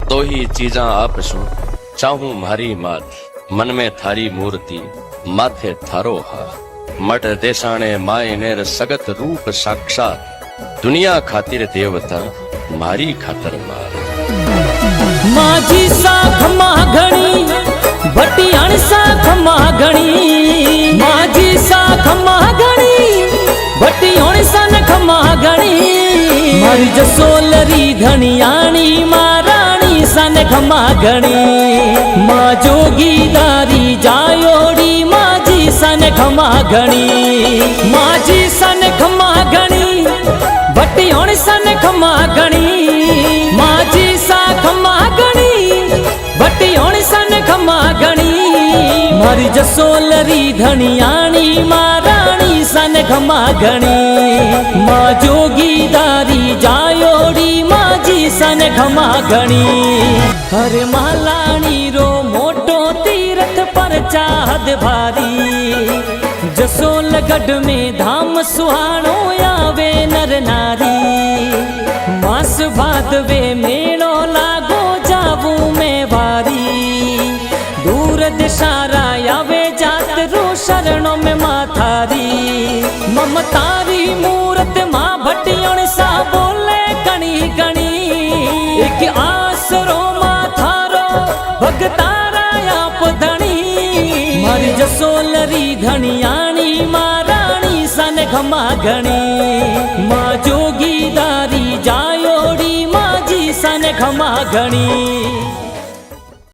दो ही चीजा आपशू चाहूं मारी मात मन में थारी मूर्ति माथे थारो हार मट देशाणे माय नेर सगत रूप साक्षात दुनिया खातिर देवता मारी खातर मार माझी साख मागणी भटियाण साख मागणी माझी साख मागणी भटियाण सनख मागणी मारी जसोलरी धनियाणी माराणी सनख मागणी मा जोगीदारी जायोड़ी माझी सनख मागणी माझी सनख मागणी भटियाण सनख मागणी माझी साख मागणी भटियाण सनख मागणी मारी जसोलरी धनियाणी माराणी सनख मागणी मा जोगीदारी जायोड़ी माझी सनख मागणी हरे मालाणी रो मोटो तीरथ पर चाहद भारी जसोलगढ़ में धाम सुहाणो आवे नर नारी मास भादवे मेड़ो लागो जावू में वारी दूर दिशारा आवे जात रो शरणों में माथारी ममतारी मूरत माँ भटियाण सा बोले कणी कणी एक आसरो माथारो भगतारा आप धणी मारी जसोलरी धनियाणी माराणी सनख मागणी मा जोगीदारी जायोड़ी माझी सनख मागणी।